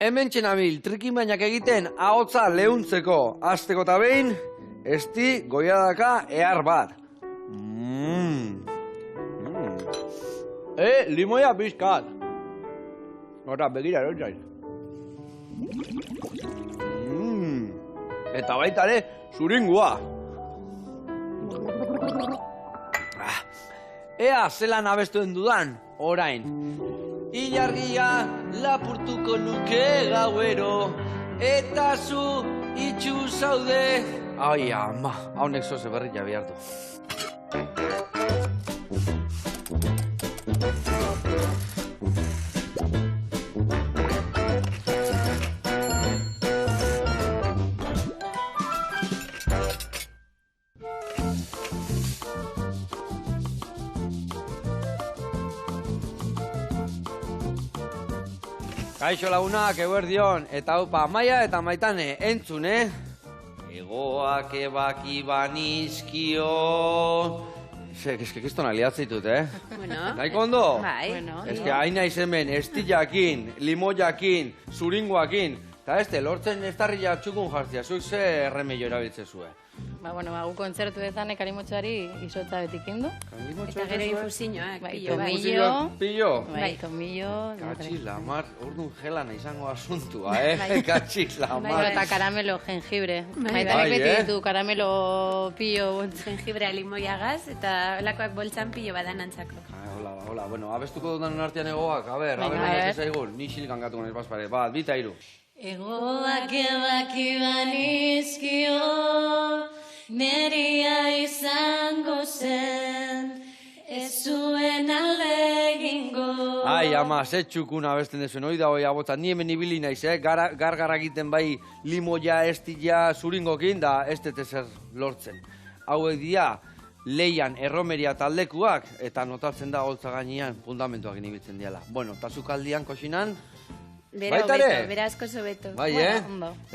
Hemen txenabil, trikimainak egiten ahotsa leuntzeko. Azteko eta behin, esti goiadaka ehar bat. Limoia pizkat. Ora, begira, erotzaiz. Eta baita ere, zuringua. Ea zelan abestuen dudan, orain. Ilargia lapurtuko nuke gauero, eta zu itxu zaude. Ai, ama, haunek zoze berria bihartu. Kaixo lagunak, eguerdion, eta upa Amaia eta Maitane, entzun, Egoak ebaki banizkio... Kiston aliatzeitut, Bueno. Naiko ondo? Bai. Hain naiz hemen, estillakin, limoiakin, zuringoakin, eta lortzen estarria txukun jartzia, zuik ze erremeio erabiltze zuen. Gu kontzertu ezanek karimotxoari izotza betik indu. Eta gero infusioak, pillo, bai. Pillo? Bai, tomillo. Katxilamar, orduan gelana izango asuntua, Katxilamar. Eta karamelo, jengibre. Bai, Maitanek beti ditu karamelo, pillo. Jengibre limoiagaz, eta lakoak boltsan pillo badan antzako. Hola, bueno, abestuko dudan artean egoak, a ber, ez zaigun, ni xilkan gatu ganez bazpare, bat, bita iru. Egoak ebaki banizkio, neria izango zen, ez zuen alde egingo. Ai, ama, ze txukuna abesten dezuen, hoi da hoi abotza, ni hemen ibili naiz, gargara egiten bai limoia, estilla, zuringokin, da ez dut ezer lortzen. Hauek dira, leian erromeria taldekuak, eta notatzen da holtza gainean fundamentuak inibitzen diala. Bueno, eta zukaldian, koxinan, Bera asko sobeto. Bai,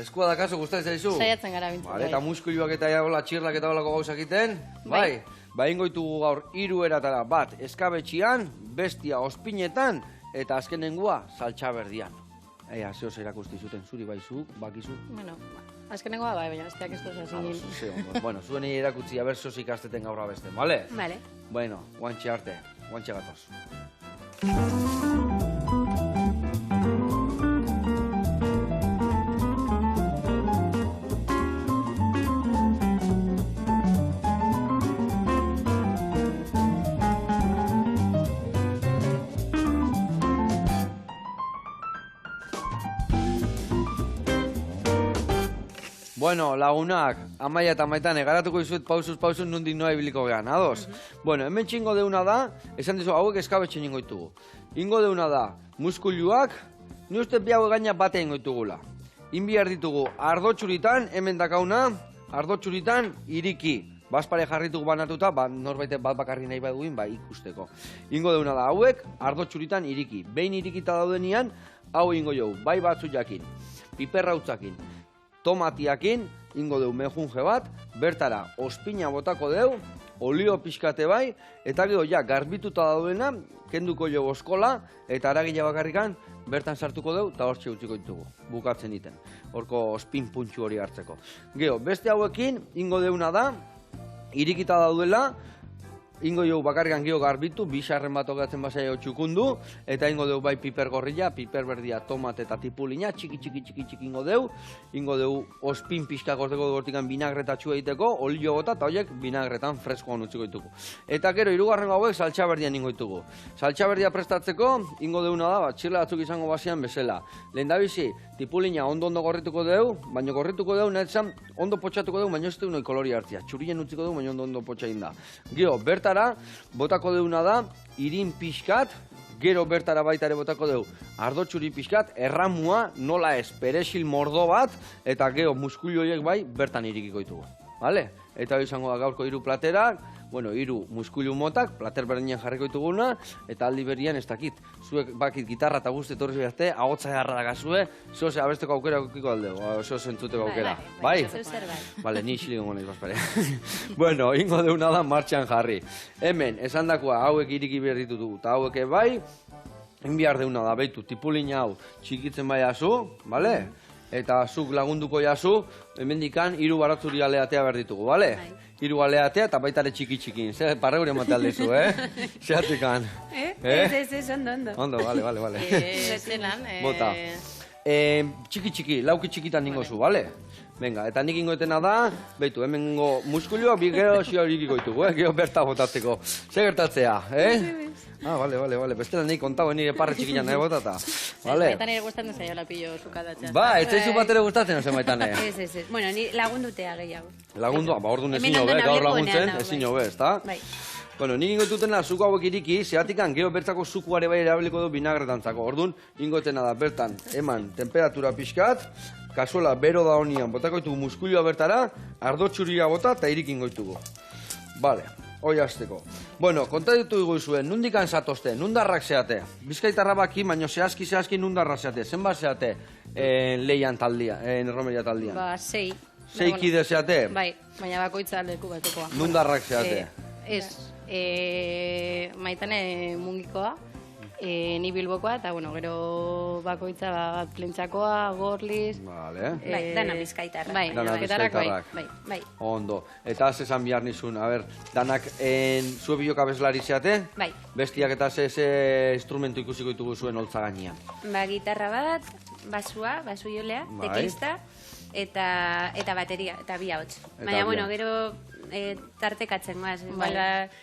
Eskua da kaso gustatzen zaizu? Saiatzen gara bintzen. Eta muskuluak eta hola txirlak eta holako gauzak egiten? Bai. Ingoitugu gaur 3 eratara, bat eskabetxian, bestia ospinetan, eta azkenengua saltxaberdian. Ea, zehoz erakusti zuten zuri baizuk, bakizu? Bueno, azkenengoa bai, baina besteak ez duz azin. Bueno, zuen erakutzi abertzoz ikasteten gaur abesten, bale? Bale. Bueno, guantxe arte, guantxe gatoz. Bueno, lagunak, Amaia eta Maitane, garatuko izuet pausuz nondik noa ibiliko gehan, ados? Bueno, hemen txingo deuna da, esan dizu, hauek eskabetxe ningo ditugu. Ingo deuna da, muskuluak, ni uste bi hauek gaina batea ingo ditugula. Inbiar ditugu, ardotxuritan, hemen dakauna, ardotxuritan iriki. Bazpare jarritugu banatuta, norbaitek bat bakarri nahi baduin, ikusteko. Ingo deuna da, hauek, ardotxuritan iriki. Behin irikita daudenian, hau ingo jau, bai batzu jakin, piperrautzakin. Tomatiakin, ingo deu mejunje bat, bertara ospina botako deu, olio pixkate bai, eta gero ja garbituta daudena, kenduko jo oskola, eta aragila bakarrikan, bertan sartuko deu, eta hortxe utziko ditugu, bukatzen iten. Horko ospin puntxu hori hartzeko. Gero, beste hauekin, ingo deuna da, irikita daudela, ingo dugu bakarrikan gero garbitu, bisarren bat ogatzen basaio txukundu, eta ingo dugu bai piper gorrilla, piper berdia, tomate eta tipulina, txiki ingo dugu ospin pixka gorteko gortikan binagretatxua egiteko, olio bota eta horiek binagretan freskoan utziko ditugu. Eta gero, hirugarren hauek saltxaberdian ingo ditugu. Saltxaberdia prestatzeko, ingo duguna da, txirla batzuk izango basean bezala. Lehendabizi, tipulina ondo gorrituko dugu, baina gorrituko dugu, netzan ondo potxatuko dugu, baina ez dugu noi kolori hartzia. Txurien utziko dugu, baina ondo potxain da. Gero, bertara, botako deuna da, irin pixkat, gero bertara baita ere botako dugu, ardotxuri pixkat, erramua, nola ez, perexil mordo bat, eta gero muskulu horiek bai, bertan irikiko ditugu. Vale? Eta izango da gaurko 3 platerak, bueno, 3 muskulu motak, plater berdinean jarriko dituguna, eta aldi berrian ez dakit. Zuek bakit gitarra eta guzti etorri arte, ahotsa jarra dagazue, zoze abesteko aukera aukiko aldego, zoze entzuteko aukera. Bai? Bale, ni isilik gongo nahiz bazpare. Bueno, ingo deuna da martxan jarri. Hemen, esan dakoa, hauek iriki behar ditutu, eta hauek bai, Enbiar deuna da, beitu, tipulin hau txikitzen bai jazu, bale? Eta zuk lagunduko jazu, hemendikan 3 baratzuri aleatea behar ditugu, bale? 3 aleatea eta baitare txiki-txikin, ze parreure mate aldezu, Zeatikan. Ez, ondo. Ondo, bale. Zelan, Bota. Txiki-txiki, lauki txikitan ningo zu, bale? Venga, eta nik ingoetena da, beitu, hemengo muskulioa bi gero xiorik goitugu, gero berta botatzeko. Ze gertatzea, bale, bestela nik kontago nire parre txikinan nahi botata. Bale? Maitan ere gustatzen zaiola pillo sukadatzen. Ba, ez zaizu bat ere gustatzen, ozen baitane. Ez. Bueno, ni lagundutea gehiago. Lagundu, orduan ezin Hemen hobe, ondo gaur nableko laguntzen, nean, ezin bai. hobe, ezta? Bai. Bueno, nik ingotutena zuko hauek iriki, zehatikan gero bertako zukuare bai erabiliko du vinagretantzako. Orduan, ingotena da bertan, eman, temperatura pixkat, kasuela bero da honian, botako ditugu muskulioa bertara, ardo txuria bota eta irik ingoitugu. Bale, hoi azteko. Bueno, kontatu dugu izuen, nundikan zatozte, nundarrak zeate. Bizkaitarra baki, baino zehazki nundarrak zeate. Zenbat zeate leian taldia, erromeria taldian? Ba, 6. 6 kide zeate? Bai, baina bakoitza leku batekoa. Nundarrak zeate? Ez, Maitane mungikoa, ni bilbokoa, eta bueno, gero bakoitza bat plentsakoa, gorliz. Vale. Bai, dana bizkaitarra. Bai, Dana bizkaitarrak, bizkaitarrak. bai. Ondo. Eta az esan behar nizun, a ber, danak zue bilok abeslari zeate? Bai. Bestiak eta ze instrumentu ikusiko ditugu zuen holtza gainean. Ba, gitarra bat, basua, basu jolea, Bai. teklista, eta bateria, eta bi ahots. Baina, bi bueno, ahots. gero tartekatzen goaz. Bai.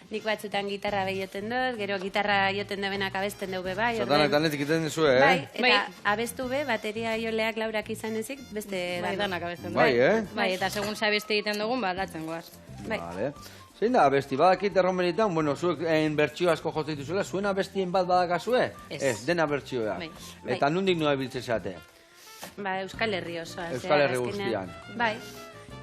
Nik batzutan gitarra behioten dut, gero gitarra joten debenak abesten dugu bai. Zertanak danetik iten dizue, Bai, eta Bai. abestu be, bateria joleak laurak izan ezik, beste Bai, dana. danak abesten. Bai, Bai, eta segun zabeste egiten dugun, ba, aldatzen goaz. Bai. Vale. Zein da abesti, badakit erromeritan, bueno, zuek bertsio asko jotzen dituzuela, zuen abestien bat badakazue? Ez. Dena bertsioa. Bai. Eta nundik noa biltze zeate? Ba, Euskal Herri osoa. Euskal Herri azkenean. guztian. Bai.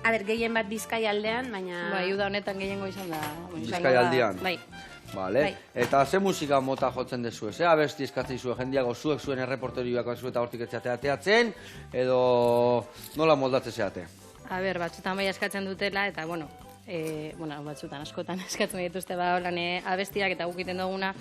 A ber, gehien bat Bizkai aldean, baina... Bai, uda honetan gehiengo izan da. Bizkai aldian? Bai. Vale. Bai. Eta ze musika mota jotzen dezu, ze abesti eskatzen zuen jendiago zuek zuen erreporterioak zu eta hortik etxate ateatzen, edo nola moldatze zeate? A ber, batzutan bai eskatzen dutela, eta bueno, batzutan askotan eskatzen dituzte ba holan abestiak eta guk egiten duguna,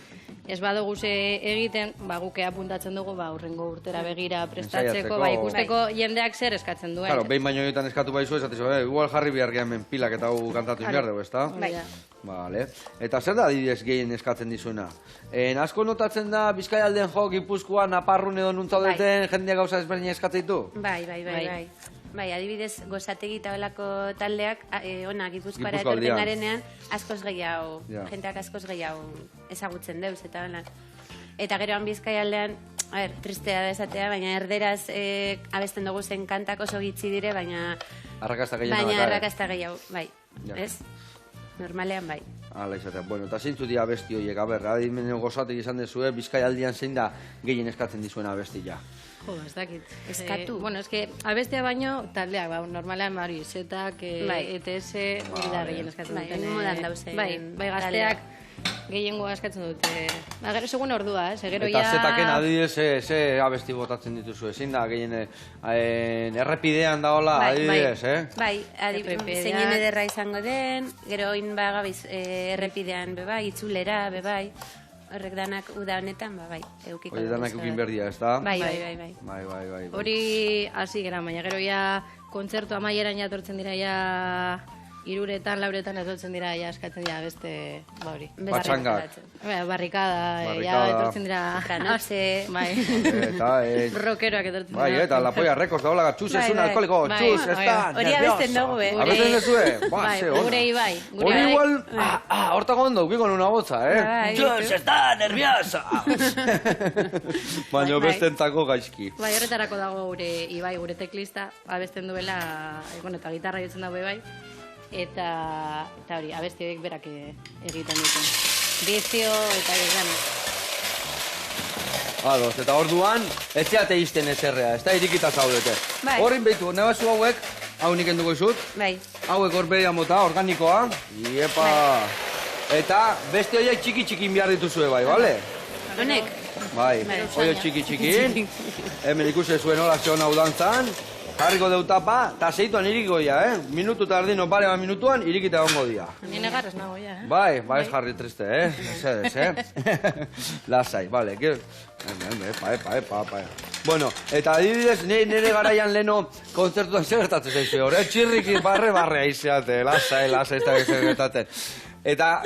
ez badugu ze egiten, ba guke apuntatzen dugu ba urrengo urtera begira prestatzeko, Ensaiatzeko. ba ikusteko jendeak zer eskatzen duen. Claro, behin baino joetan eskatu baizu esatezu, igual jarri behar hemen pilak eta hau kantatu behar dugu, ezta? Bai. Vale. Eta zer da adibidez gehien eskatzen dizuena? Asko notatzen da Bizkai aldean jo, Gipuzkoa, Naparrun edo nuntzaudeten jendeak gauza ezberdin eskatzen ditu? Bai. Bai, adibidez, gozategi eta olako taldeak, ona, Gipuzkoara Gipuzkoaldean. etorten garenean, askoz gehiago, Ja. jenteak askoz gehiago ezagutzen deuz, eta hola. Eta geroan Bizkai aldean, a ber, tristea da esatea, baina erderaz abesten dugu zen kantak oso gitzi dire, baina Arrakasta gehiago. arrakasta gehiago, bai, Ja. ez? Normalean bai. Hala izatea. Bueno, eta zeintzu dira abesti horiek, aber, adimene gozategi izan dezue, Bizkai aldian zein da gehien eskatzen dizuena abestia. Jo, ez dakit. Eskatu. Bueno, eske abestea baino taldeak, ba, normalean hori, zetak, Bai. ETS, hori da gehien eskatzen Bai, duten. modan dauzen Bai, gazteak gehiengoa eskatzen dute. Ba, gero segun ordua, gero Eta ja... zetaken adibidez ze abesti botatzen dituzu, ezin da gehien errepidean daola adibidez, Bai, Errepideak. zeinen ederra izango den, gero oin bagabiz errepidean bebai, itzulera bebai, horrek danak uda honetan, bai, eukiko. Hori danak dugu, eukin berdia, ez da? Bai. Bai. Hori hasi gara, baina gero ja kontzertu amaieran ja etortzen dira ja 3etan, 4etan etortzen dira ja eskatzen dira beste, ba hori. Patxangak. Barrikada, ja Barrikada. etortzen dira... Tranoche. Bai. Eta, Rockeroak etortzen bai, eta la polla rekos daola txus Bai, ez un bai. alkoholiko, Bai, txus, ez bai. da, Hori abesten dugu, Abesten dezue? Bai, ze ona. gurei bai. Hori igual, hortako ondo, ukiko nuna botza, Bai. Txus, ez da, nerviosa! Baina Bai. bestentako gaizki. Bai, horretarako dago gure Ibai, gure teklista, abesten duela, bueno, eta gitarra jotzen dago bai, eta hori, abesti horiek berak egiten duten. Bizio eta egin. Ados, eta orduan, ez zeate izten ezerrea, ez da irikita zaudete. Bai. Horrin behitu, nebazu hauek, hau nik enduko izut, Bai. hauek horberia mota, organikoa, iepa. Eta beste horiek txiki-txikin behar dituzue bai, bale? Honek? Bai, Bai, horiek txiki-txikin, hemen ikusi zuen hola zeon hau dantzan, Jarriko deu tapa, eta zeituan irikiko dira, Minutu eta erdi, no pare bat minutuan, irikita egongo dira. Ni negarrez nago, ja, Bai, ez jarri triste, Mesedes, Lasai, bale, epa. Bueno, eta adibidez, nire garaian leno kontzertuan zer gertatzen zaizu hor, txirriki barre aizeate, lasai, ez da zer gertatzen. Eta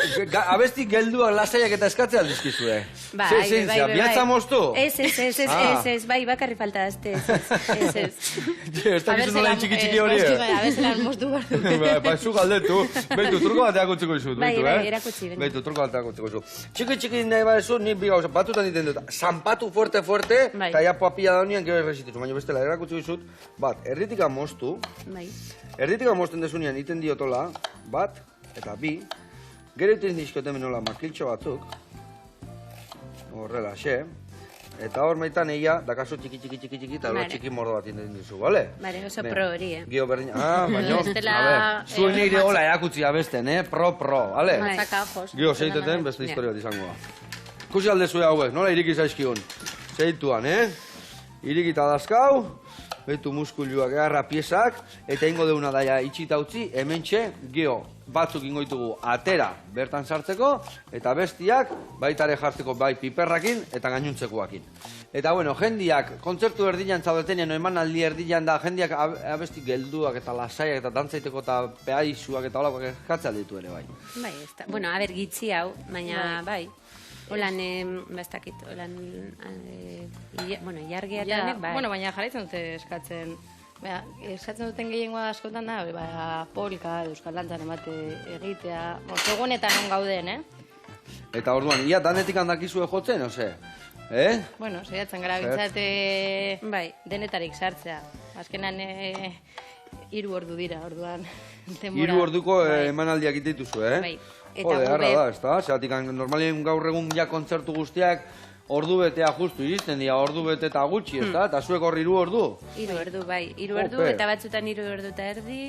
abesti gelduak lasaiak eta eskatzea aldizkizue. Bai. Biatza moztu? Ez, bai, bakarri falta dazte, ez. Ez da gizu nola txiki hori, A ver, zelan moztu bardu. Bai, zu galdetu. Beitu, turko bateak utziko izut. Bai, erakutsi. Beitu, turko bateak utziko izut. Txiki nahi badezu, ni bi gauza, batutan diten dut. Zanpatu fuerte, eta ja papilla daunian gero errezitizu. Baina bestela, erakutsi izut, bat, erditika moztu. Bai. Erditika mozten desunean iten diotola, bat, eta bi. Gero iten dizkote menola makiltxo batzuk. Horrela, Eta hor maitan eia, dakazu txiki, eta hor txiki mordo bat iten dizu, bale? Bale, oso pro hori, Gio berdin, baino, zuen nire hola erakutsi abesten, pro, bale? Gio, zeiteten, beste historia bat izango da. Kusi alde zue hauek, nola iriki zaizkigun? Zeituan, Irikita dazkau, behitu muskuluak egarra piezak, eta ingo deuna daia itxita utzi, hementxe, gio, batzuk ingoitugu atera bertan sartzeko, eta bestiak baitare jartzeko bai piperrakin eta gainuntzekoakin. Eta bueno, jendiak, kontzertu erdilan zaudetenean, emanaldi erdilan da, jendiak abesti gelduak eta lasaiak eta dantzaiteko eta peaizuak eta holakoak eskatzea ditu ere bai. Bai, ez da. Bueno, a ber, gitzi hau, baina bai. Holan, bastakit, holan, jargiatanek, bai. Bueno, baina jarraitzen dute eskatzen. Eskatzen duten gehiengoa askotan da, polka, euskal dantzan emate egitea, segunetan on gauden, Eta orduan, ia danetik handakizue jotzen, ose? Bueno, saiatzen gara bintzate denetarik sartzea. Azkenan 3 ordu dira, orduan. 3 orduko emanaldiak itituzu, Bai. Jode, harra da, ez da? Zeratik, normalien gaur egun ja kontzertu guztiak ordu betea justu iristen dira, ordu bete eta gutxi, ez da? Eta zuek hor 3 ordu? 3 ordu, bai. 3 ordu, eta batzutan 3 ordu eta erdi,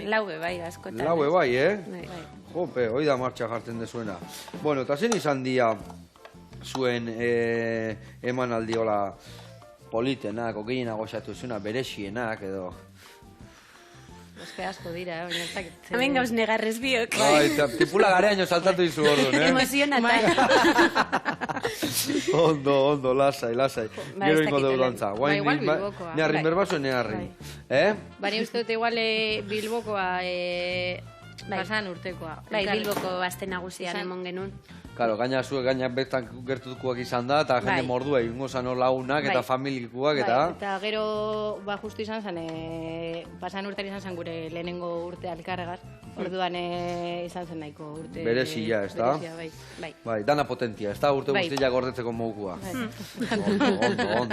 laue, bai, askotan. Laue, bai, Bai. Jope, hoi da martxa jartzen dezuena. Bueno, eta zen izan dia zuen emanaldiola politenak, okeiena goxatu zuena, beresienak, edo... Eske asko dira, baina ez dakit. Hemen gauz negarrez biok. Bai, tipula gareaino saltatu izu orduan, Emozionata. Ondo, lasai. Gero ingo dugu dantza. Igual Bilbokoa. Nearrin berbazo, nearrin. Baina uste dute igual Bilbokoa pasan urtekoa. Bai, Bilboko azte nagusian emon genuen. Claro, gaina zuek gaina bertan gertutukoak izan da, eta jende mordua egingo zan hor lagunak eta familikuak, eta... Eta gero, justu izan zen, pasan urtean izan zen gure lehenengo urte alkarregaz, orduan izan zen nahiko urte... Berezia, ez da? Bai. Bai, dana potentia, ez da urte guztiak gordetzeko moukua.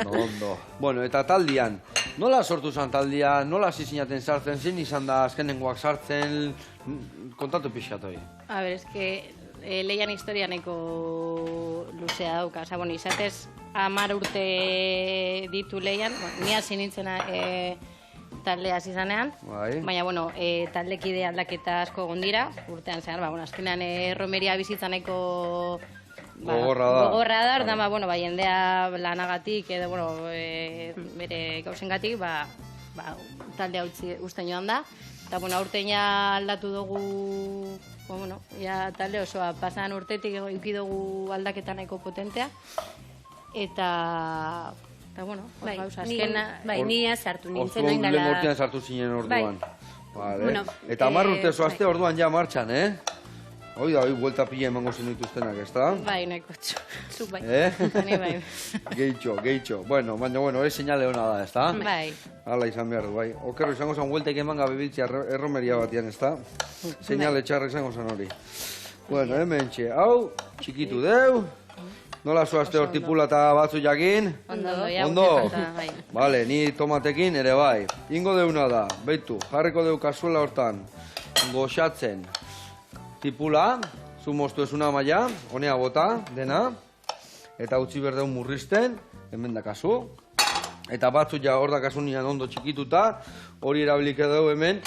Ondo. Bueno, eta taldian, nola sortu zen taldia, nola zizinaten sartzen, zein izan da azkenengoak sartzen, kontatu pixkat hori? A ber, eske... Leian historia nahiko luzea dauka. Osa, bueno, izatez 10 urte ditu Leian. Ni hasi nintzena talde hasi zanean. Baina, bueno, taldekide aldaketa asko egon dira. Urtean zehar, azkenean romeria bizitza nahiko gogorra da. Ordan, bueno, jendea lanagatik edo, bueno, bere gauzengatik, talde hau usten joan da. Eta, bueno, aurteina aldatu dugu... Bueno, ya talde osoa pasan urtetik dugu aldaketa nahiko potentea. Eta bueno, gauza azkena... Bai, nia sartu nintzen oin dala... Lehen urtean sartu zinen orduan. Eta 10 urte zoazte orduan ja martxan, Hoi da, vuelta pila emango zen dituztenak, ez da? Bai, nahiko txu, bai. Bai. Gehitxo. Bueno, hori seinale hona da, ez da? Bai. Hala izan behar du, bai. Okerro izango zen vueltaik eman gabe biltzia erromeria batian, ez da? Seinale txarra izango zen hori. Bueno, hemen txe, hau, txikitu deu. Nola zoazte hor tipula eta batzu jakin? Ondo? Vale, ni tomatekin ere bai. Ingo deuna da, beitu, jarriko deu kasuela hortan, goxatzen. Tipula, zu moztu ezuna maia, honea bota, dena, eta utzi berdeun murrizten, hemen dakazu, eta batzu ja hor dakazu nian ondo txikituta, hori erabilik edo hemen,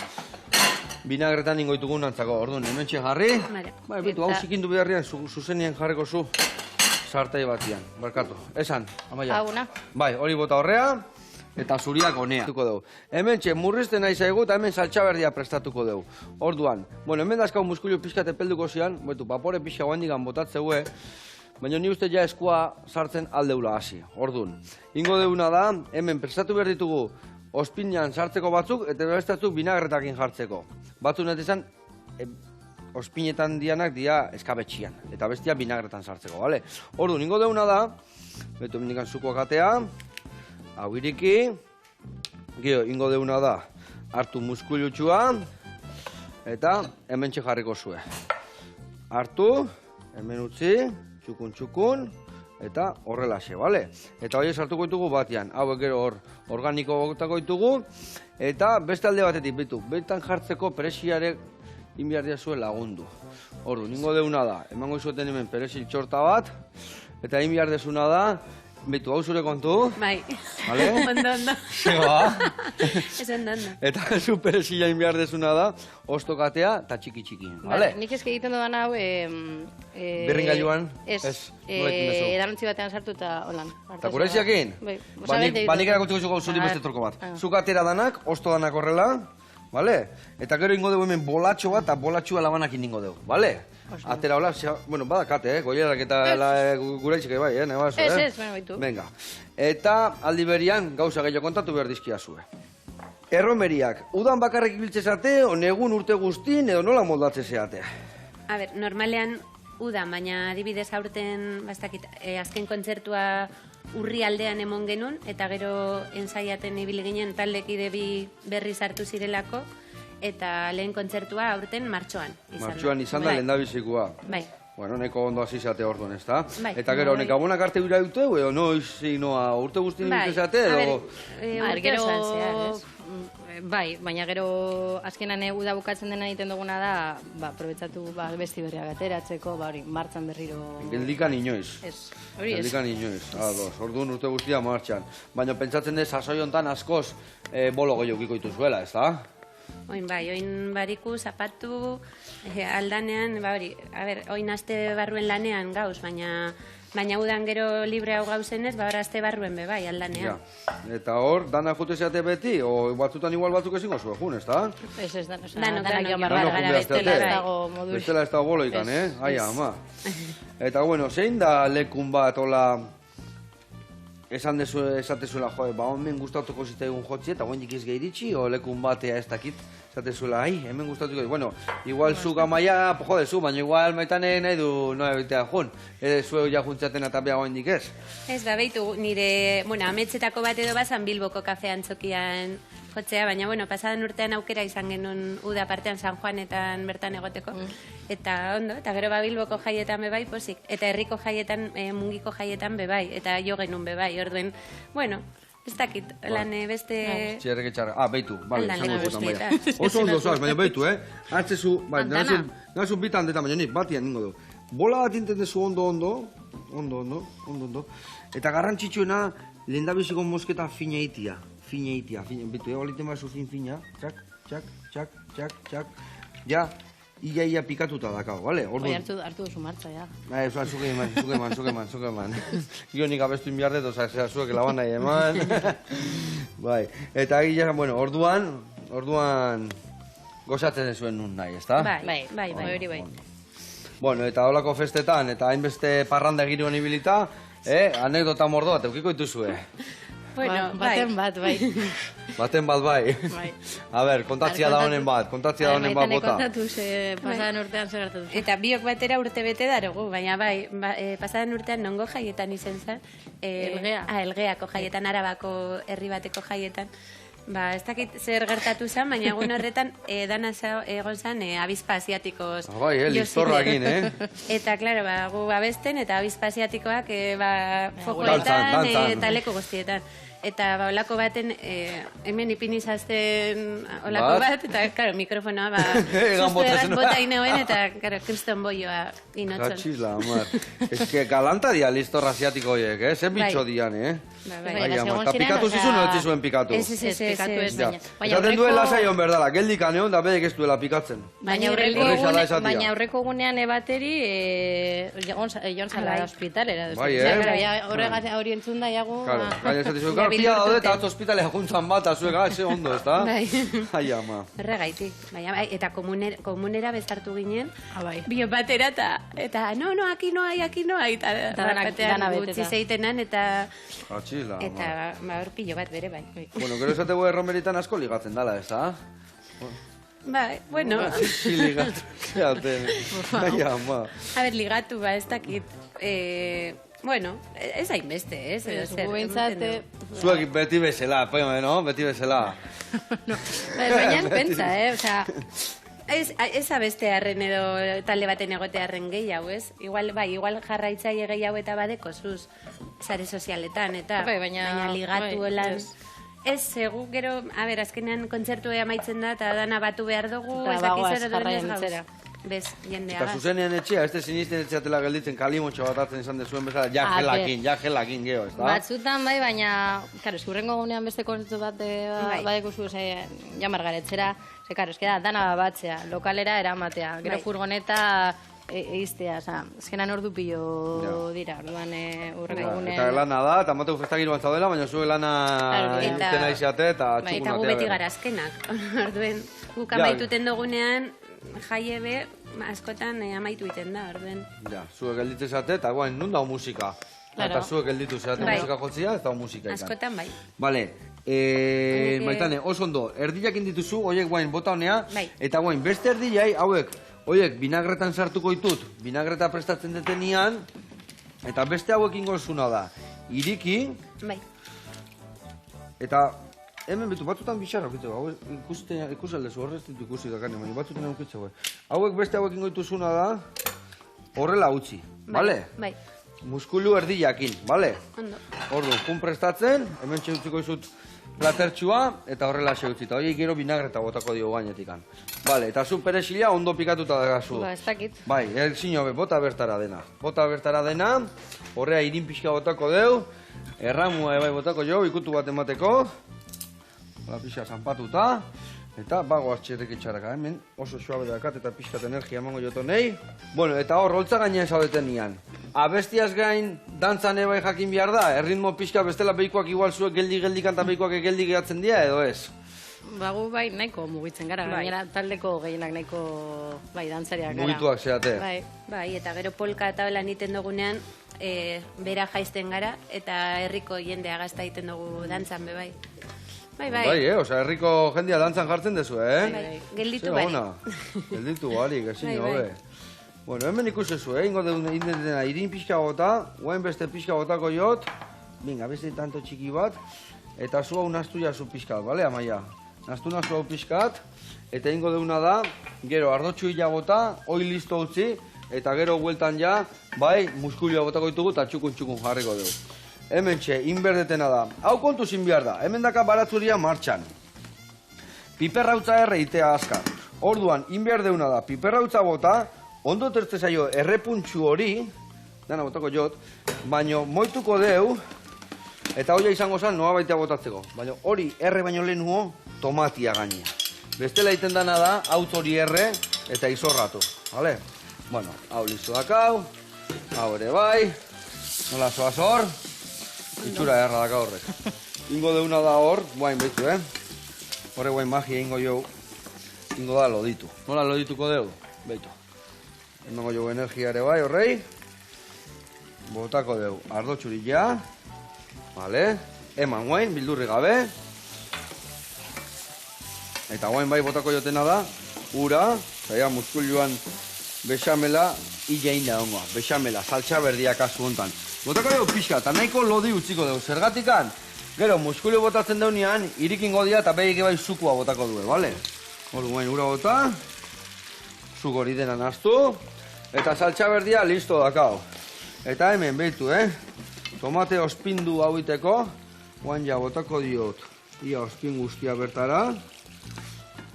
vinagretan ingoitugun nantzako, orduan, hemen jarri, bai, bitu, hau zikindu beharrian, zuzenien jarriko zu, sartai batian, barkatu, esan, amaia. Aguna. Bai, hori bota horrea, eta zuriak honea. Hemen txe, murrizten nahi zaigu eta hemen saltxa berdia prestatuko dugu. Orduan, bueno, hemen dazkau muskulu pixkate pelduko zian, betu, papore pixa guendikan botatzeue, baina ni uste ja eskua sartzen aldeula hasi. Orduan, ingo deuna da, hemen prestatu behar ditugu ospinan sartzeko batzuk, eta bestatzuk binagretakin jartzeko. Batzu net izan, ospinetan dianak dia eskabetxian, eta bestia binagretan sartzeko, bale? Orduan, ingo deuna da, betu mendikan zukoak atea, hau iriki, gero, ingo deuna da, hartu muskulutxua, eta hemen jarriko zue. Hartu, hemen utzi, txukun, eta horrelaxe, bale? Eta hori sartuko ditugu batean, hauek gero organiko gotako ditugu, eta beste alde batetik, betu, betan jartzeko presiarek inbiardia zuen lagundu. Ordu, ningo deuna da, emango izueten hemen peresil txorta bat, eta inbiardezuna da, betu, hau zure kontu? Bai, ondo. Zeba? Ez ondo. Eta zu peresila inbiardezuna da, ostokatea eta txiki, bale? Nik eske egiten dudan hau... Berringailuan? Ez, edalontzi batean sartu eta holan. Eta kuraiziakin? Banik erakutuko zuko zuri beste troko bat. Zuk atera danak, osto danak horrela, bale? Eta gero ingo dugu hemen bolatxo bat, eta bolatxua labanakin ingo dugu, bale? Atera hola, bueno, badakate, goierak eta guraitzik bai, nebazo, Ez, baitu. Venga. Eta aldi berian, gauza gehiago kontatu behar dizkia zue. Erromeriak, udan bakarrik ibiltze zate, o negun urte guztin, edo nola moldatze zeate? A ber, normalean udan, baina adibidez aurten, bastakit, azken kontzertua urri aldean emon genuen, eta gero ensaiaten ibili ginen taldekide bi berri sartu zirelako, eta lehen kontzertua aurten martxoan izan da. Martxoan izan da lehen da bizikoa. Bai. Bueno, neko ondo hasi zate orduan, ez da? Bai. Eta gero, nek abonak arte bira dute, edo noiz, urte guztien dute zate, edo... Urte osoan zehar, ez? Bai, baina gero azkenan uda bukatzen dena egiten duguna da, aprobetsatu besti berriak ateratzeko, hori, martxan berriro... Geldikan inoiz. Ez, hori ez. Geldikan inoiz, orduan urte guztia martxan. Baina pentsatzen dez, sasoi honetan askoz bolo gehiago ituzuela, ez da? Oin bai, oin bariku, zapatu, aldanean, hori, oin aste barruen lanean gauz, baina udan gero libre hau gauzenez, hor aste barruen be bai, aldanean. Eta hor, dana jute zeate beti, o batzutan igual batzuk ezingo zuen jun, ez da? Ez, danak joan barra gara bestela, ez dago moduz. Bestela ez dago boloikan, Aia, ama. Eta bueno, zein da lekun bat, hola, esatezuela, jo, hemen gustatuko zitaigun jotzi eta guen dikiz gehiritxi, o lekun batea ez dakit, esatezuela, hemen gustatuko, bueno, igual zu gamaia, jode zu, baina igual maitane nahi du noa ebitea jun, zueu ja juntzaten eta bea guen dikez. Ez, behitu, nire, ametsetako bat edo bazan Bilboko kafean txokian jotzea, baina, pasadan urtean aukera izan genuen uda partean San Juanetan bertan egoteko. Eta ondo, eta gero Bilboko jaietan bebai, posik. Eta herriko jaietan, mungiko jaietan bebai, eta jo genuen bebai, orduen, ez dakit, lan beste... Txerrek etxarra, behitu, bale, zango zutan baina. beste, Oso ondo zoaz, baina behitu, hartzezu, nazu bitan deta, baina nik batian ningo du. Bola bat inten dezu ondo, eta garrantzitsuena, lehendabiziko mosketa fina itia. Bitu, oliten bazu fina, txak, ja, ia pikatuta dakau, bale? Bai, hartu duzu martza, ja. Zuke eman. Gio nik abestu inbiardet, oza, zuek laban nahi eman. Bai, eta egia, orduan gozatzen zuen nun nahi, ezta? Bai, hori bai. Bueno, eta holako festetan, eta hainbeste parranda egiruan ibilita, anekdota mordo bat, eukiko dituzue. Baten bat, bai. Baten bat, bai. A ber, kontatzia da honen bat bota. Maitane kontatu ze pasadan urtean zer hartu. Eta biok batera urte bete darogu, baina bai, pasadan urtean nongo jaietan izen zen. Elgea. Elgeako jaietan, Arabako herri bateko jaietan. Ez dakit zer gertatu zen, baina egun horretan dana egon zen abizpa asiatikoz. Bai, listorrakin, Eta, klaro, gu abesten eta abizpa asiatikoak fokoetan eta leku guztietan. Eta olako baten, hemen ipinizazten olako bat, eta, klaro, mikrofonoa sustu bota ineuen, eta, klaro, kriston boioa inotzon. Katxila, amar. Ez que galanta dia listorra asiatiko horiek, zen bitxo dian, Eta pikatu zizun, no etzi zuen pikatu. Ez, pikatu ez, baina. Esaten duela zaion berdala, geldikan egon da bedek ez duela pikatzen. Baina aurreko gunean ebateri, joan zala hospitalera. Bai, Horregatzen hori entzun da, jago... Gaina esatizueka, pila daude eta atzo ospitalea juntzan bat, azuek, ze ondo, ez da? Bai. Ai, ama. Horregaitik, baina, eta komunera bezartu ginen, Bai. bio batera eta no, aquí no hay, eta danak- batean dana gutxi beteta. zeitenan, eta Atxila, hor pilo bat bere, bai. Bueno, gero esategu erromeritan asko ligatzen dala, ez da? Bai, bueno, Si ligatu, zeaten. Ai, ama. a ber, ligatu, ez dakit, bueno, ez hainbeste, ez? edo zer, Gu behintzat, ematen du. Zuek beti bezala, no? Beti bezala. baina pentsa, osea, Ez abeste harren edo talde baten egotearren gehiago, ez? Igual jarraitzaile gehiago eta badeko zuz sare sozialetan, eta Bai, baina- ligatu bai, lan. ez. Ez, segu, gero, azkenean kontzertu amaitzen da, eta dana batu behar dugu, Eta ez dakiz bagoaz zer duen ez jarraian gauz. etxera. Bez, jendea. Eta zuzenean etxea, ez sinisten etxeatela gelditzen kalimotxo bat hartzen izan dezuen bezala, ja gelakin, geho, ez da? batzutan bai, baina, karo, eskurrengo gunean beste kontzertu bat Bai. badekuzu, jamar garetzera, karo, da, dana batzea, lokalera eramatea, gero Bai. furgoneta eiztea, eskenan ordu pilo Ja. dira, orduan urrengo Eta gunean. lana da, eta mateu festagiruan zaudela, baina zuek lana Claro, irten aizeate eta Bai, txukun Eta gu atea beti behar. gara azkenak. Orduen, guk Ja. amaituten dugunean, jaiebe, askotan amaitu iten da, orduen. Ja, zuek gelditzen zate, eta guain, nun dago musika? Claro. Eta zuek gelditu zeate Bai. musika jotzia, ez dago musika ikan. Askotan bai. Vale, Horiek, Maitane, oso ondo, erdiak dituzu, horiek guain bota honea, Bai. eta guain beste erdilai, hauek vinagretan sartuko ditut, vinagreta prestatzen detenian, eta beste hauek ingozuna da, iriki, Bai. eta hemen betu batzutan bizarra, hau ikusaldezu, horrez ditu ikusi dakane, baina batzutan eukitzeko. Hauek beste hauek ingozuna da, horrela utzi, bale? Bai. Muskulu erdiakin, bale? Ondo. Ordu, kun prestatzen, hemen txeutziko izut platertxua, eta horrela xeutzita. Hori gero vinagreta botako dio gainetikan. Bale, eta zu perexila ondo pikatuta dagazu. Ba, ez dakit. Bai, zinobe, bota bertara dena. Bota bertara dena, horrea irin pixka botako deu, erramua bai botako jo, ikutu bat emateko. Hala pixa zanpatuta. Eta bagoaz txerrek itxaraka, hemen oso suabe dakat eta pixkat energia emango joto nahi. Bueno, eta hor, holtza gainean zaudeten nian. Abestiaz gain, dantzan ebai jakin behar da, erritmo pixka bestela behikoak igual zuek geldi-geldikan eta behikoak geldi gehatzen dira, edo ez? Bagu bai nahiko mugitzen gara, Bai. gainera taldeko gehienak nahiko bai dantzariak gara. Mugituak zeate. Bai. Bai, eta gero polka eta hola egiten dugunean, bera jaizten gara, eta herriko jendea gazta egiten dugu dantzan be bai. Bai, bai. Osea, herriko jendia dantzan jartzen dezu, Bai, gelditu Zer bari. ona. Gelditu bari, gezin Bai, hobe. bai. Bueno, hemen ikusezu, ingo dena irin pixka bota, guain beste pixka botako jot, binga, beste tanto txiki bat, eta zu hau nastu jazu pixkat, bale, Amaia? Nastu hau pixkat, eta ingo deuna da, gero ardotxu hila bota, hoi listo utzi, eta gero bueltan ja, bai, muskulia botako ditugu, eta txukun jarriko dugu. Hemen txe, inberdetena da. Hau kontu zin behar da, hemen daka baratzuria martxan. Piperrautza erreitea azkar. Orduan, inbehar deuna da, piperrautza bota, ondo tertze zaio errepuntxu hori, dana botako jot, baino moituko deu, eta hoia izango zen noa baitea botatzeko. Baina hori erre baino lehenuo, tomatia gainea. Bestela egiten dana da, haut hori erre eta izorratu. Vale? Bueno, hau listo dakau, hau ere bai, nola zoaz hor, itxura erra daka horrek. Ingo deuna da hor, guain behitu, Horre guain magia ingo jau, ingo da loditu. Nola lodituko deu? Behitu. Emango jau energia ere bai, horrei. Botako deu, ardotxuri ja. Vale. Eman guain, bildurri gabe. Eta guain bai botako jotena da, ura, zaila muskuluan bexamela, illein da ongoa. Bexamela, saltsa berdia kasu hontan. Botako deu pixka, eta nahiko lodi utziko deu. Zergatikan, gero muskulu botatzen deunean, irikingo dira eta behik bai zukua botako due, bale? Hor guain ura bota, zuk hori dena naztu, eta saltsa berdia listo dakao. Eta hemen behitu, tomate ospindu hau iteko, guain ja botako diot, ia ospin guztia bertara,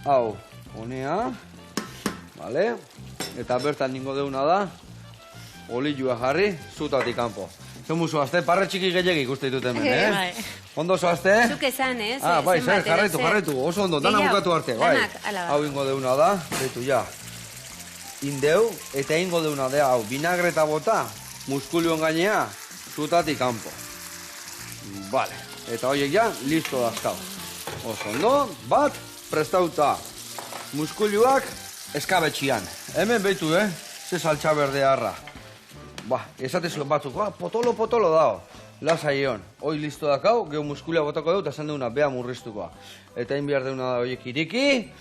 hau, honea, vale? Eta bertan ningo deuna da, olilua jarri, zutatik kanpo. Zemu zoazte, parre txiki gehiagik uste ditut hemen, Bai. Ondo zoazte? Zuk esan, ez? Bai, zenbat edo zer. jarraitu, oso ondo, dana Gehiago, bukatu arte, bai. danak, ala. Hau ingo deuna da, behitu ja. Indeu, eta ingo deuna da, hau, vinagreta bota, muskuluon gainea, zutatik kanpo. Vale. eta horiek ja, listo dazkau. Oso ondo, bat, prestauta. Muskuluak eskabetxian. Hemen behitu, ze saltxa berdea harra. Esate zuen batzuk, potolo dao. Lasai egon, hoi listo dakau, gehu muskulia botako dut, esan deuna, beha murriztukoa. Eta hain behar deuna da horiek iriki,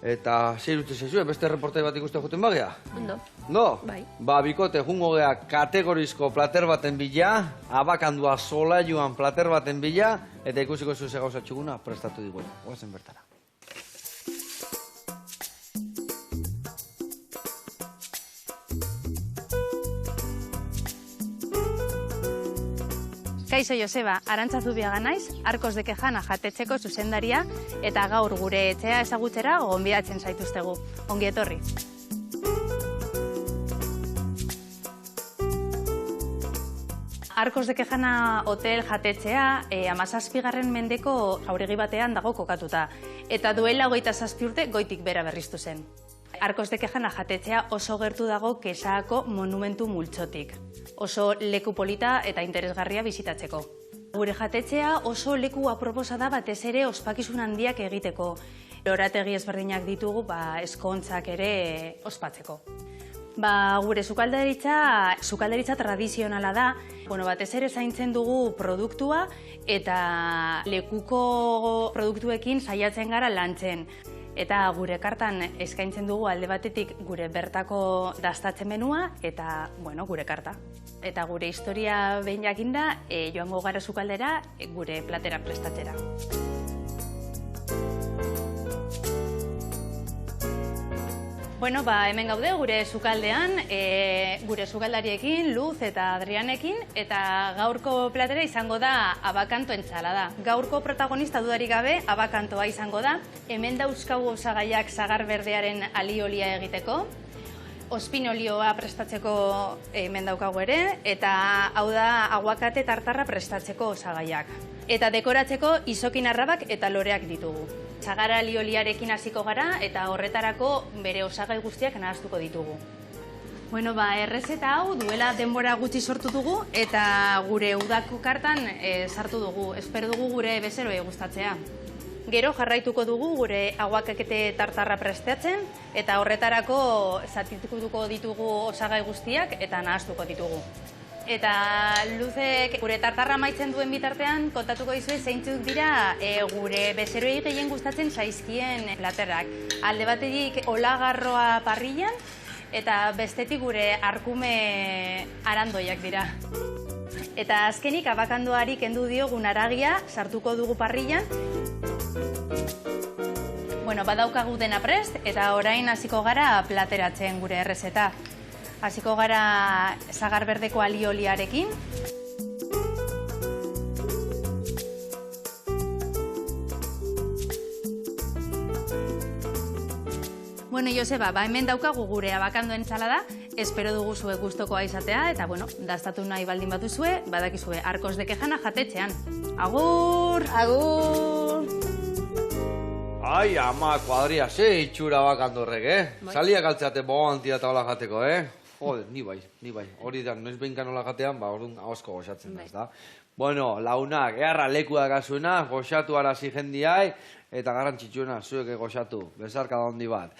eta zer dute zezue, beste reportai bat ikuste joten bagia? Ondo. No? Bai. Bikote, jungo gea kategorizko plater baten bila, abakandua sola joan plater baten bila, eta ikusiko zuze gauza txuguna prestatu diguen. Oazen bertara. Kaixo Joseba, Arantza Zubiaga naiz, Arkos de Kejana jatetxeko zuzendaria eta gaur gure etxea ezagutzera gonbidatzen zaituztegu. Ongi etorri. Arkos de Kejana hotel jatetxea 17. mendeko jauregi batean dago kokatuta eta duela 27 urte goitik bera berriztu zen. Arkos de Kejana jatetxea oso gertu dago Kesaako monumentu multzotik. Oso leku polita eta interesgarria bizitatzeko. Gure jatetxea oso leku aproposa da batez ere ospakizun handiak egiteko. Lorategi ezberdinak ditugu eskontzak ere ospatzeko. Gure sukaldaritza tradizionala da, batez ere zaintzen dugu produktua eta lekuko produktuekin saiatzen gara lantzen. Eta gure kartan eskaintzen dugu alde batetik gure bertako dastatze menua eta, gure karta. Eta gure historia behin jakinda, joango gara sukaldera gure platera prestatzera. Hemen gaude gure sukaldean, gure sukaldariekin, Luz eta Adrianekin, eta gaurko platera izango da abakanto entsalada. Gaurko protagonista dudarik gabe abakantoa izango da. Hemen dauzkagu osagaiak sagar berdearen aliolia egiteko, ospin olioa prestatzeko hemen daukagu ere, eta hau da aguakate tartarra prestatzeko osagaiak. Eta dekoratzeko izokin arrabak eta loreak ditugu. Sagar alioliarekin hasiko gara eta horretarako bere osagai guztiak nahaztuko ditugu. Errezeta hau duela denbora gutxi sortu dugu eta gure udako kartan sartu dugu. Espero dugu gure bezeroei gustatzea. Gero jarraituko dugu gure aguakate tartarra prestatzen eta horretarako zatituko ditugu osagai guztiak eta nahaztuko ditugu. Eta Luzek gure tartarra maitzen duen bitartean kontatuko dizue zeintzuk dira gure bezeroei gehien gustatzen zaizkien platerrak. Alde batetik olagarroa parrillan eta bestetik gure arkume arandoiak dira. Eta azkenik abakandoari kendu diogun haragia sartuko dugu parrillan. Badaukagu dena prest eta orain hasiko gara plateratzen gure errezeta. Hasiko gara sagar berdeko alioliarekin. Joseba, hemen daukagu gure abakando entsalada, espero dugu zuek gustokoa izatea, eta dastatu nahi baldin batuzue, badakizue Arkos de Kejana jatetxean. Agur! Agur! Ai, ama, kuadria, ze itxura abakando horrek, Saliak altzeate bogantia eta hola jateko, Joder, ni bai. Hori da, noiz behinkan hola jatean, orduan hausko goxatzen da, ez da? Launak, eharra leku dakazuena, goxatu arazi jendiai, eta garrantzitsuena, zuek goxatu, bezarka da hondi bat.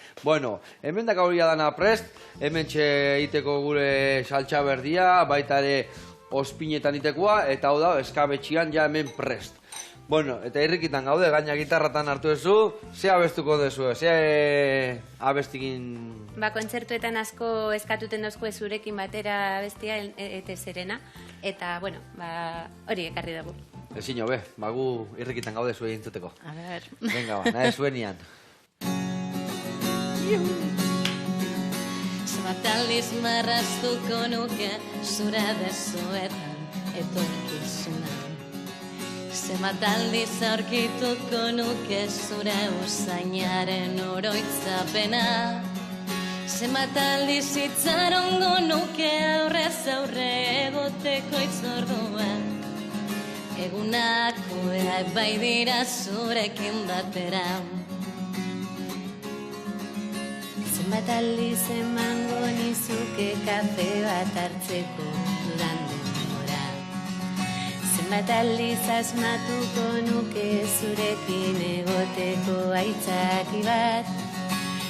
Hemen daka hori dana prest, hemen iteko gure saltxa berdia, baita ere ospinetan itekoa, eta hau da, eskabetxian ja hemen prest. Eta irrikitan gaude, gaina gitarratan hartu ezu, ze abestuko dezu, ze abestikin... Kontzertuetan asko eskatuten dozko zurekin batera abestia eta zerena, eta, hori ekarri dugu. Ezin jo, gu irrikitan gaude zuen entzuteko. A ber... Venga, nahi zuenian. Zenbat aldiz marraztuko nuke zure besoetan etorkizuna. Zenbat aldiz aurkituko nuke zure usainaren oroitzapena. Zenbat aldiz itzarongo nuke aurrez aurre egoteko itzorduan. Egunak odeak bai dira zurekin batera. Zenbat aldiz emango nizuke kafe bat hartzeko dudan denbora. Zenbat aldiz asmatuko nuke zurekin egoteko aitzaki bat.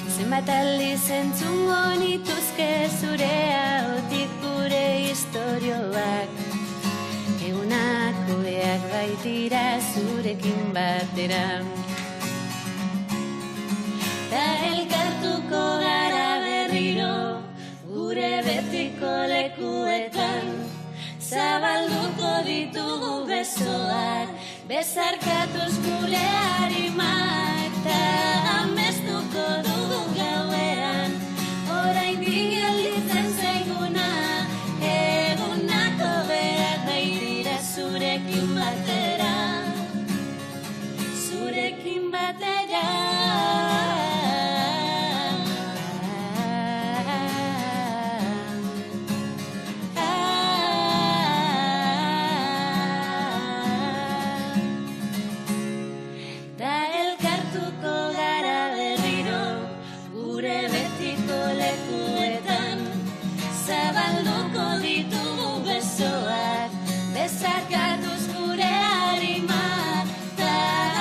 Zenbat aldiz entzungo nituzke zure ahotik gure istorioak. Egunak hobeak baitira zurekin batera. Ta elkartuko gara berriro gure betiko lekuetan. Zabalduko ditugu besoak, bezarkatuz gure harimak, ta amestuko dugu gauean, oraindik gelditzen zaiguna, egunako behar baitira zurekin batera, zurekin batera. Bezarkatuz gure harimak, ta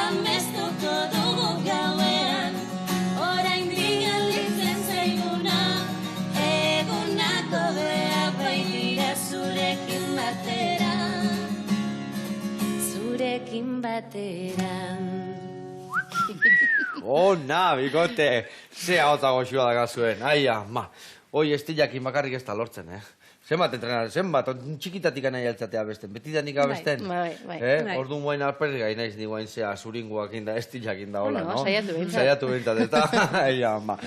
amestuko dugu gauean, oraindik gelditzen zaiguna, egunako behar baitira zurekin batera, zurekin batera. Ona, bikote, ze ahotza goxua dakazuen, ai ama. Hoi estilakin bakarrik ez da lortzen, Zenbat entrenar, zenbat, txikitatik nahi altzatea besten, betidanik abesten. Bai. Orduan guain alperri gai naiz ni guain zea zuringuak inda, estilak inda, hola, no? Saiatu behintzat. Saiatu behintzat, eta, ai ama.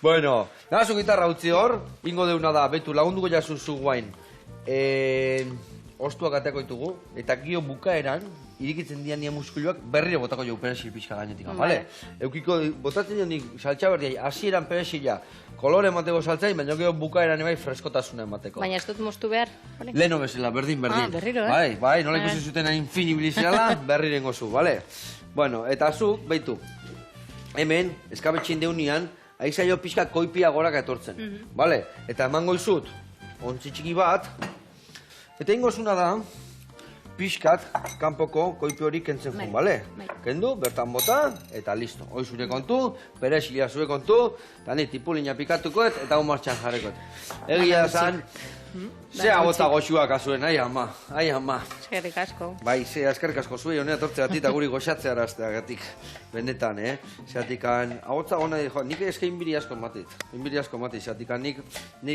Bueno, nagazu gitarra utzi hor, ingo deuna da, betu lagunduko jasu zu guain. Ostuak ateako ditugu, eta gio bukaeran, irikitzen dian nia muskuluak berriro botako jau peresil pixka gainetik, bale? Eukiko, botatzen dion nik saltxa berdiai, hasieran peresila, kolore emateko saltzain, baina gero bukaeran ebai freskotasuna emateko. Baina ez dut moztu behar. Leno bezala, berdin. Berriro, Bai, nola ikusi zuten hain finibiliziala, berrirengo zu, bale? Bueno, eta zu, beitu, hemen, eskabetxin deunian, aizaio pixka koipia goraka etortzen, bale? Eta emango izut, ontzi txiki bat, eta ingozuna da, pixkat, kanpoko koipi hori kentzen jun, bale? Kendu, bertan bota, eta listo. Hoi zure kontu, peresilia zure kontu, eta ni tipulina pikatukoet, eta hon martxan jarrekoet. Egia zan, zea bota goxuak azuen, ai ama. Eskerrik asko. Bai, zea eskerrik asko zuei, honea tortzea eta guri goxatzea arazteagatik. Benetan, Zeatikan, agotza gona, nik eske inbiri asko matit. Zeatikan nik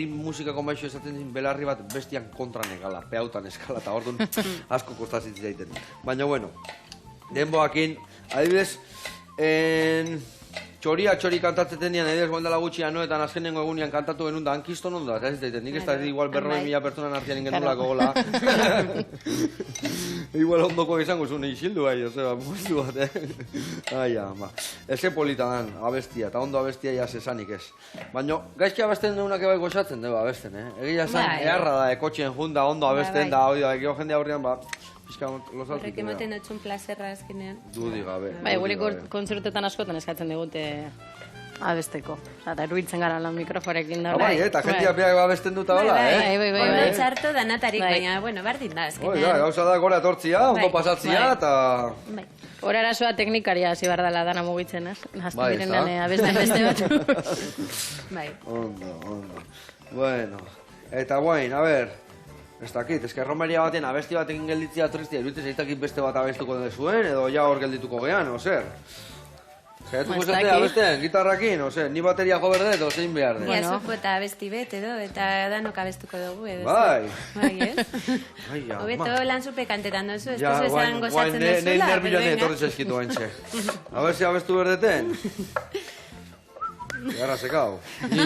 musikako maixo esaten din belarri bat bestian kontra negala, peautan eskala, eta orduan asko kostazitzen zaiten. Baina, bueno, denboakin, adibidez, txori kantatzeten dian, adibidez, goendala gutxian noetan azkenengo egunean kantatu genuen da hankiston ondo, eta ez daiten, nik ez da igual 40.000 pertsonan artean ingenulako gola. Igual ondoko izango zuen isildu bai, ozera, moztu bat, Ai, ama. Eze polita dan, abestia, eta ondo abestia jas esanik ez. Baina, gaizki abesten deunak ebai goxatzen, abesten, Egia esan, eharra da, ekotxien junda, ondo abesten, da, hori da, egio jende aurrean, pixka lozaltik. Horrek ematen dutxun plazerra azkenean. Dudi gabe. Bai, gure kontzertetan askotan eskatzen digute abesteko. Eta eruditzen gara lan mikroforekin da. Bai, eta jentia beak abesten duta hola, Bai. Ondo txarto danatarik, baina, bueno, bardin da azkenean. Gauza da gora etortzia, ondo pasatzia, eta... Hora arazoa teknikaria hasi behar dela dana mugitzen, Hastu Bai, direnean abesten beste bat. Bai. Ondo. Bueno, eta guain, a ber, ez dakit, eske romeria batean abesti batekin gelditzia tristia, iruditzen ez dakit beste bat abestuko dezuen, edo ja hor geldituko gean, ozer? Zaiatuko zate abesten, gitarrakin, ozer, ni bateria jo berde, edo zein behar den. Ia zuko eta abesti bet, edo, eta danok abestuko dugu, edo. Bai. Bai, ez? Ai, ama. Hobeto lan zupe kantetan duzu, ez Ja, duzu esan gozatzen duzula, Nei pero nervioan venga. etorri zaizkitu baintxe. A ver si abestu berdeten. Garra sekau. Ni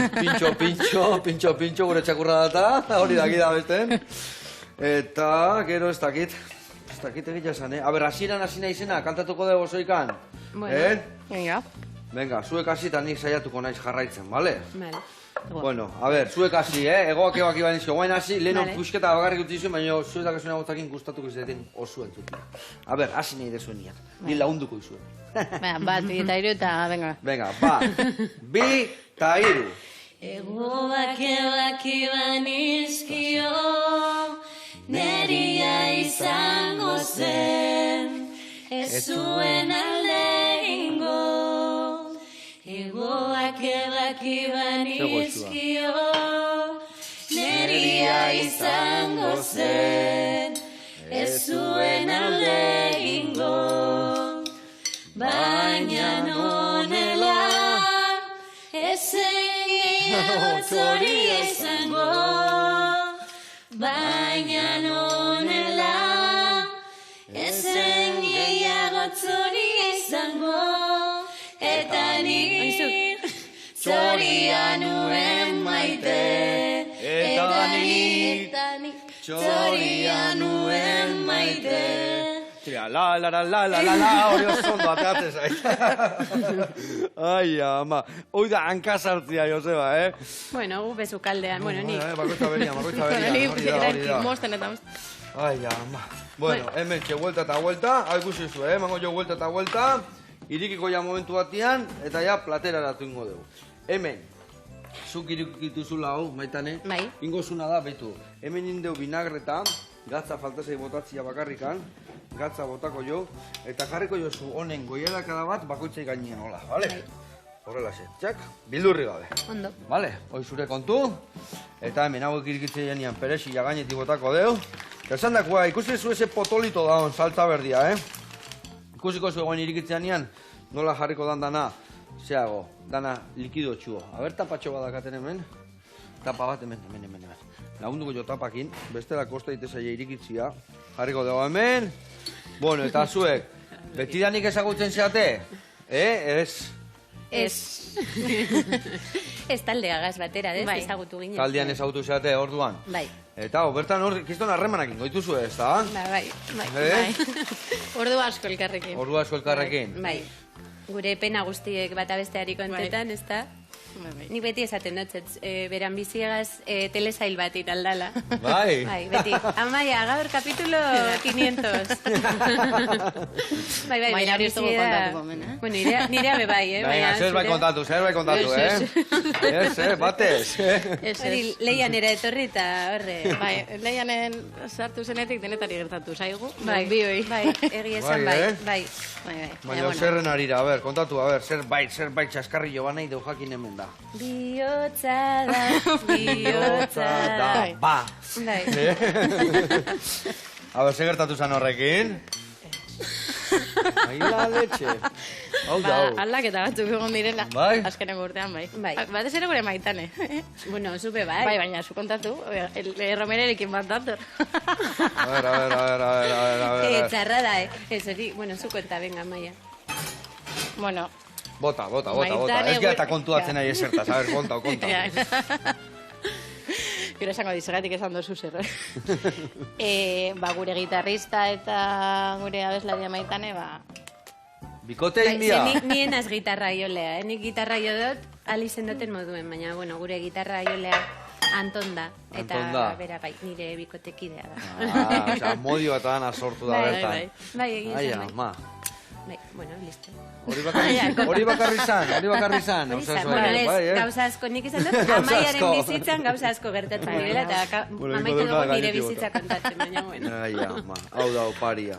pintxo, gure txakurra data, hori daki da abesten. Eta, gero ez dakit egitea esan, A ber, hasieran hasi naizena, kantatuko dugu zoikan. Bueno. Venga, zuek hasi eta nik saiatuko naiz jarraitzen, bale? Vale. Bueno, a ber, zuek hasi, egoak ibanizko, guain hasi, leheno Vale. pusketa bakarrik utzi zuen, baina zuek dakazuna gotzakin gustatuko izaten osu entzutik. A ber, hasi nahi dezuen niak, ni lagunduko izuen. bat, bi eta hiru eta, venga. Venga, bat, bi eta hiru. Egoak banizkio, neria izango zen, ez zuen alde egingo, egoak edaki banizkio, neria izango zen, ez zuen alde egingo, baina nonela, ezen gehiago hori izango, baina nonela, ezen gehiago hori izango, eta ni txoria nuen maite, eta ni txoria nuen maite. Tira, la, hori oso ondo, ateatzen zait. Ai, ama. Hoi da, hankasartzia, Joseba, Bueno, gu bezukaldean, bueno, ni. Bakoitza beria, hori da. Mosten eta Ai, ama. Bueno, hemen txe, vuelta eta vuelta. Hau ikusi zu, mango jo vuelta eta vuelta. Irikiko ja momentu batian, eta ja platera eratu ingo dugu. Hemen, zuk irikitu zula hau, Maitane. Bai. Ingo zuna da, betu. Hemen indeu vinagreta, gatza faltazei botatzia bakarrikan, gatza botako jo, eta jarriko jozu honen goielakada bat bakoitzai gainean, hola, bale? Horrela xe, txak, bildurri gabe. Ondo. Bale, hoi zure kontu, eta hemen hauek irikitzei janean perexia gainetik botako deu. Eta esan dakoa, ikusi zu ese potolito daun, saltza berdia, Ikusiko zu egoen irikitzean nola jarriko dan dana, zeago, dana likido txuo. Aber tapatxo badakaten hemen, tapa bat hemen. Lagunduko jo tapakin, bestela kosta itezaia irikitzia, jarriko dugu hemen. Bueno, eta zuek, betidanik ezagutzen zeate? Ez? Ez. Ez taldeagaz batera, ez? Bai. Ezagutu ginen. Taldean ezagutu zeate orduan. Bai. Eta, bertan hor, kiston harremanak ingoitu zu ez, da? Bai. Ordu asko elkarrekin. Ordu asko elkarrekin. Bai. Gure pena guztiek bata besteari kontetan, ez da? Bai. Ni beti esaten dut, beran biziegaz telesail bat italdala. Bai. Bai, beti. Amaia, gaur kapitulo 500. Bai, Baina hori ez dugu kontatuko hemen, Bueno, nirea be bai, Baina, zer bai kontatu, batez. Hori, leian era etorri eta horre. Bai, leianen sartu zenetik denetari gertatu zaigu. Bai, bioi. bai, egia esan Bai, bai. Baina, zerren arira, kontatu, zerbait txaskarri jo banai deu jakin hemen da. Bihotza da. Ba. Bai. Ze gertatu zan horrekin? Aila letxe. Hau da, hau. Aldaketa batzuk egon direla. Bai? Azkenengo urtean, bai. Bai. Batez ere gure Maitane. Bueno, zupe bai. Bai, baina zu kontatu, Romererekin bat dator. A ver. Txarra da, Ez hori, bueno, zu konta, venga, Maia. Bueno, Bota. Maitane Ez gara eta kontuatzen nahi esertaz, a ver, konta. Gero esango dizegatik esan dozu zer. Gure gitarrista eta gure abeslaria Maitane, Bikote india. Nien az gitarra jolea, nik gitarra jo dut, alizen duten moduen, baina, bueno, gure gitarra jolea Anton da. Eta, bera, bai, nire bikotekidea da. Osea, modio eta dana sortu da bertan. Bai, egin zen, Ai, ama. Bai, bueno, listo. Hori bakarri zan. Bueno, ez, gauza asko, nik izan dut, Amaiaren bizitzan gauza asko gertatzen direla, eta amaitu dugu nire bizitza kontatzen, baina, bueno. Ai, ama, hau da oparia.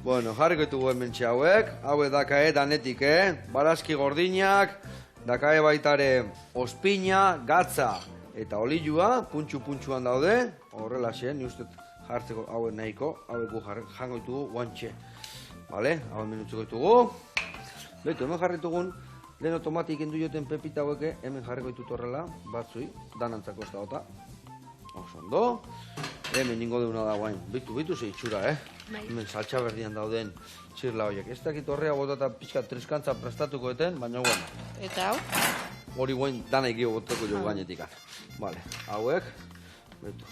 Bueno, jarriko ditugu hemen hauek dakae danetik, barazki gordinak, dakae baitare ospina, gatza eta olilua, puntxuan daude, horrela xe, ni uste jartzeko hauek nahiko, hauek jango ditugu guantxe. Vale, hau hemen utziko ditugu. Beto, hemen jarritugun, lehen otomatik endu joten pepita haueke, hemen jarriko ditut horrela, batzui, danantzako ez da ota. Oso ondo. Hemen ningo deuna da guain. Bitu ze itxura, Hemen saltxa berdian dauden txirla horiek. Ez dakit horrea botata pixka triskantza prestatuko eten, baina bueno. Eta hau? Hori guain dana ikio botako jo gainetik. Vale, hauek. Betu.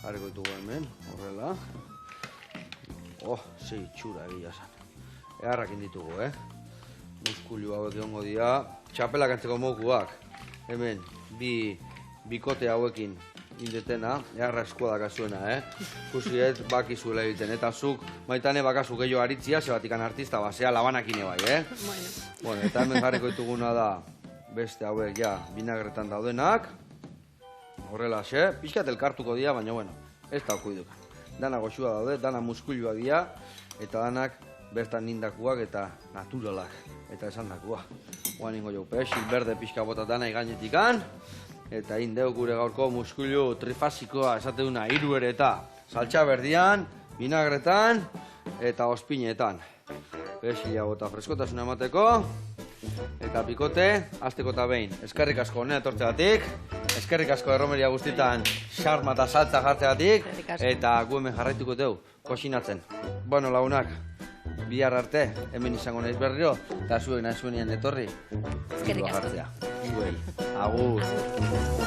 Jarriko ditugu hemen, horrela. Ze itxura egia zan. Eharrakin ditugu, Muskulu hauek egongo dira. Txapelak antzeko mokuak. Hemen, bikote hauekin indetena. Eharra eskuadak azuena, Kusiet, bakizuela egiten. Eta zuk, Maitane, bakazu gehiago aritzia, zebatikan artista, basea labanakine bai, Bueno, eta hemen jarriko dituguna da, beste hauek, vinagretan daudenak. Horrela, pixkat elkartuko dira, baina, bueno, ez da okuidukan. dana goxua daude, dana muskulua dira, eta danak bertan nindakuak eta naturalak, eta esan dakua. Oan ingo jau pesil, berde pixka bota dana iganetikan, eta indeu gure gaurko muskulu trifasikoa esateuna hiru ere eta saltxa berdian, vinagretan eta ospinetan. Pesila bota freskotasuna emateko, eta pikote, azteko eta behin. Eskerrik asko honea etortzegatik, eskerrik asko erromeria guztitan xarma eta saltza jartzegatik, eta gu hemen jarraituko teu, kosinatzen. Bueno, lagunak, bihar arte, hemen izango naiz berriro, eta zuek nahi zuenean etorri. Eskerrik asko. Zuei, agur.